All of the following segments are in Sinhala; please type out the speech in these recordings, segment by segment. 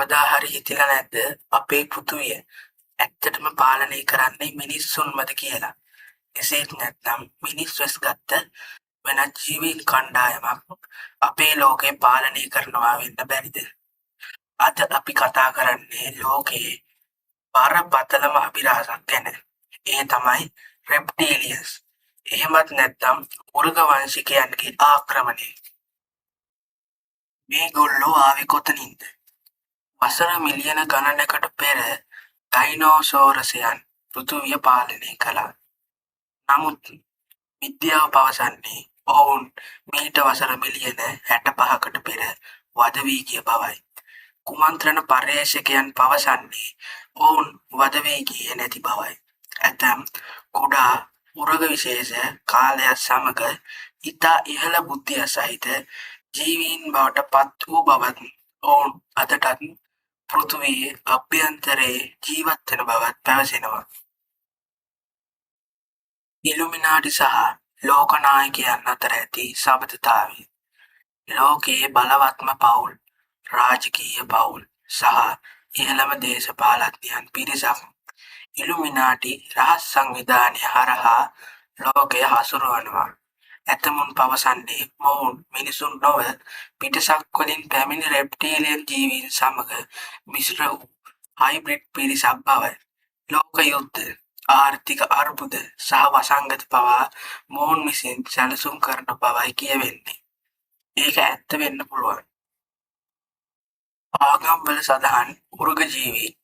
කවදා හරි හිතිලා නැද්ද අපේ පෘථුවිය ඇත්තටම පාලනය කරන්නේ මිනිස්සුන්මද කියලා? එසේත් නැත්නම් මිනිස් වෙස් ගත්ත වෙනත් ජීවීන් කණ්ඩායමක් අපේ ලෝකේ පාලනය කරනවා වෙන්න බැරිද? අද අපි කතා කරන්නේ ලෝකයේ බරපතලම අභිරහසක් ගැන. ඒ තමයි රෙප්ටීලියන්ස්. එහෙමත් නැත්නම් උර්ග වංශිකයන්ගේ ආක්‍රමණය. මේගොල්ලෝ ආවේ කොතනින්ද? වසර මිලියන ගණනකට පෙර ඩයිනෝසෝරසයන් පෘථුවිය පාලනය කළා. නමුත් විද්‍යාව පවසන්නේ ඔවුන් මීට වසර මිලියන 65කට පෙර වද වී ගිය බවයි. කුමන්ත්‍රණ පර්යේෂකයන් පවසන්නේ ඔවුන් වද වී ගියේ නැති බවයි. ඇතැම් කුඩා උරග විශේෂ කාලයක් සමග ඉතා ඉහළ බුද්ධිය සහිත ජීවීන් බවට පත් වූ බවත් ඔවුන් අදටත් පෘථුවියේ අභ්‍යන්තරයේ ජීවත් වෙන බවත් පැවසෙනවා. ඉලුමිනාටි සහ ලෝකනායකයන් අතර ඇති සබඳතාවය. ලෝකයේ බලවත්ම පවුල්, රාජකීය පවුල් සහ ඉහළම දේශපාලඥයන් පිරිසක් ඉලුමිනාටි රහස් සංවිධානය හරහා ලෝකය හසුරුවනවා. ඇතමුන් පවසන්නේ මොවුන් මිනිසුන් නොව පිටසක් වලින් පැමිණි රෙප්ටීලියන් ජීවීන් සමග මිශ්‍ර වූ හයිබ්‍රිඩ් පිරිසක් බවයි. ලෝක යුද්ධ, ආර්ථික අර්බුද සහ වසංගත පවා මොවුන් විසින් සැලසුම් කරන බවයි කියවෙන්නේ. ඒක ඇත්ත වෙන්න පුළුවන්. ආගම්වල සඳහන් උර්ග ජීවීන්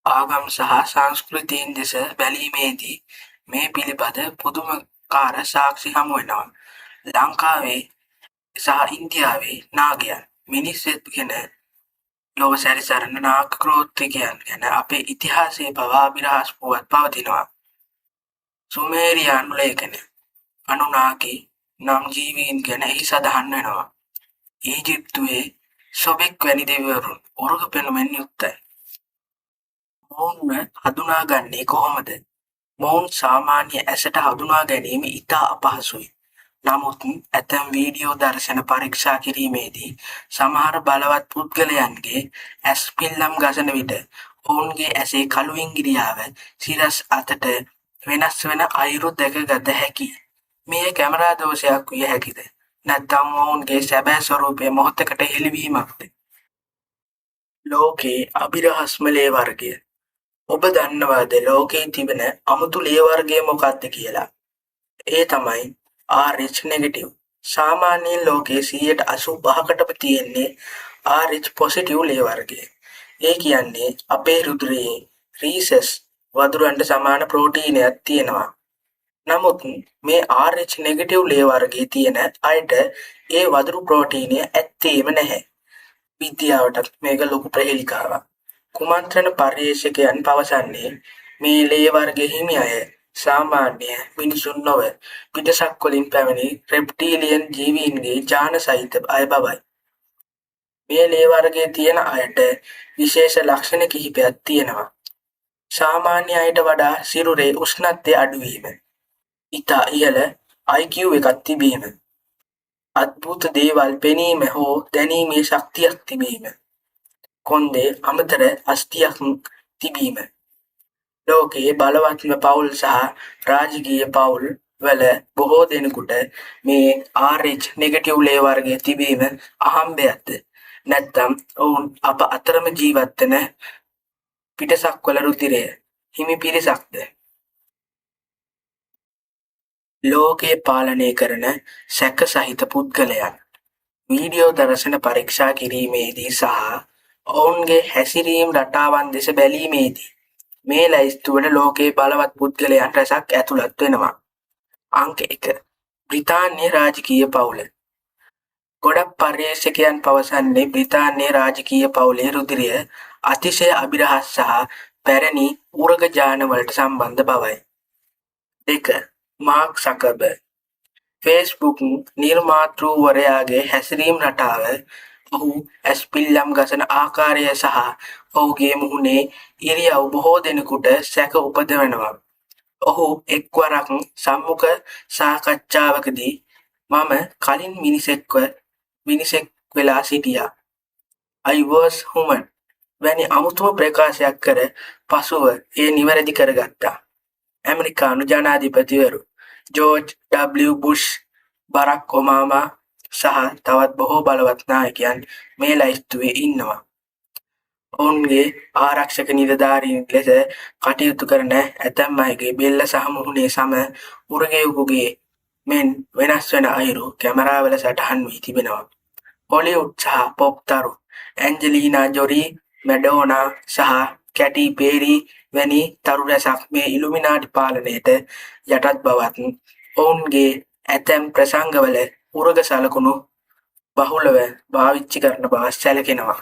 ආගම් සහ සංස්කෘතීන් දෙස බැලීමේදී මේ පිළිබඳ පුදුමකාර සාක්ෂි හමු වෙනවා. ලංකාවේ සහ ඉන්දියාවේ නාගයන් මිනිස් වෙත්ගෙන ලොව සැරිසරන නාග ක්‍රෝත්තිකයන් ගැන අපේ ඉතිහාසයේ පවා අභිරහස් පුවත් පවතිනවා. සුමේරියානු ලේඛන අනුනාකි නම් ජීවීන් ගැන එහි සඳහන් වෙනවා. ඊජිප්තුවේ සොබෙක් වැනි දෙවිවරුන් උර්ග පෙනුමෙන් යුක්තයි. මොවුන්ව හඳුනාගන්නේ කොහොමද? මොවුන් සාමාන්‍ය ඇසට හඳුනා ගැනීම ඉතා අපහසුයි. නමුත් ඇතැම් වීඩියෝ දර්ශන පරීක්ෂා කිරීමේදී සමහර බලවත් පුද්ගලයන්ගේ ඇස් පිල්ලම් ගසන විට ඔවුන්ගේ ඇසේ කළු ඉංගිරියාව සිරස් අතට වෙනස් වන අයුරු දැකගත හැකි. මෙය කැමරා දෝෂයක් විය හැකිද? නැත්නම් ඔවුන්ගේ සැබෑ ස්වරූපය මොහොතකට හෙළිවීමක්ද? ලෝකයේ අභිරහස්ම ලේ වර්ගය. ඔබ දන්නවාද ලෝකයේ තිබෙන අමුතු ලේ වර්ගය මොකක්ද කියලා? ඒ තමයි RH නෙගටිව්. සාමාන්‍යයෙන් ලෝකයේ 85%කටම තියෙන්නේ RH පොසිටිව් ලේ වර්ගය. ඒ කියන්නේ අපේ රුධිරයේ රීසස් වදුරන්ට සමාන ප්‍රෝටීනයක් තියෙනවා. නමුත් මේ RH නෙගටිව් ලේ වර්ගයේ තියෙන අයට ඒ වදුරු ප්‍රෝටීනය ඇත්තේම නැහැ. විද්‍යාවටත් මේක ලොකු ප්‍රහේලිකාවක්. කුමන්ත්‍රණ පර්යේෂකයන් පවසන්නේ මේ ලේ වර්ගයේ හිමි අය සාමාන්‍ය මිනිසුන් නොව පිටසක් වලින් පැමිණි රෙප්ටීලියන් ජීවීන්ගේ ජාන සහිත අය බවයි. මේ ලේ වර්ගයේ තියෙන අයට විශේෂ ලක්ෂණ කිහිපයක් තියෙනවා. සාමාන්‍ය අයට වඩා සිරුරේ උෂ්ණත්වය අඩු වීම, ඉතා ඉහළ IQ එකක් තිබීම, අద్භූත දේවල් පෙනීම හෝ දැනීමේ ශක්තියක් තිබීම, කොන්දේ අමතර අස්තියක් තිබීම. ලෝකයේ බලවත්ම පවුල් සහ රාජකීය පවුල් වල බොහෝ දෙනෙකුට මේ RH නෙගටිව් ලේ වර්ගය තිබීම අහම්බයක්ද? නැත්නම් ඔවුන් අප අතරම ජීවත් වෙන පිටසක් වල රුධිරය හිමි පිරිසක්ද? ලෝකයේ පාලනය කරන සැක සහිත පුද්ගලයන් වීඩියෝ දර්ශන පරීක්ෂා කිරීමේදී සහ ඔවුන්ගේ හැසිරීම් රටාවන් දෙස බැලීමේදී මේ ලැයිස්තුවට ලෝකයේ බලවත් පුද්ගලයන් රැසක් ඇතුළත් වෙනවා. අංක 1. බ්‍රිතාන්‍ය රාජකීය පවුල. ගොඩක් පර්යේෂකයන් පවසන්නේ බ්‍රිතාන්‍ය රාජකීය පවුලේ රුධිරය අතිශය අභිරහස් සහ පැරණි උරග ජාන වලට සම්බන්ධ බවයි. 2. මාර්ක් සකර්බර්ග්. Facebook නිර්මාතෘවරයාගේ හැසිරීම් රටාව, ඔහු ඇස් පිල්ලම් ගසන ආකාරය සහ ඔහුගේ මුහුණේ ඉරියව් බොහෝ දෙනෙකුට සැක උපදවනවා. ඔහු එක්වරක් සම්මුඛ සාකච්ඡාවකදී මම කලින් මිනිසෙක් වෙලා සිටියා. I was human වැනි අමුතුම ප්‍රකාශයක් කර පසුව එය නිවැරදි කරගත්තා. ඇමරිකානු ජනාධිපතිවරු ජෝර්ජ් ඩබ්ලිව් බුෂ්, බරක් ඔබාමා සහ තවත් බොහෝ බලවත් නායකයන් මේ ලැයිස්තුවේ ඉන්නවා. ඔවුන්ගේ ආරක්ෂක නිලධාරීන් ලෙස කටයුතු කරන ඇතැම් අයගේ බෙල්ල සහ මුහුණේ සම උරගයෙකුගේ මෙන් වෙනස් වන අයුරු කැමරාවල සටහන් වී තිබෙනවා. හොලිවුඩ් සහ පොප් තරු ඇන්ජලීනා ජොලී, මැඩෝනා සහ කැටි පේරි වැනි තරු රැසක් මේ ඉලුමිනාටි පාලනයට යටත් බවත් ඔවුන්ගේ ඇතැම් ප්‍රසංගවල උරග සලකුණු බහුලව පාවිච්චි කරන බව සැලකෙනවා.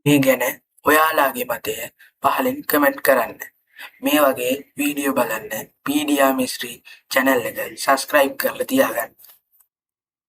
මේ ගැන ඔයාලාගේ මතය පහලින් කමෙන්ට් කරන්න. මේ වගේ වීඩියෝ බලන්න පීඩියා මිස්ට්‍රි channel එක සබස්ක්‍රයිබ් කරලා තියාගන්න.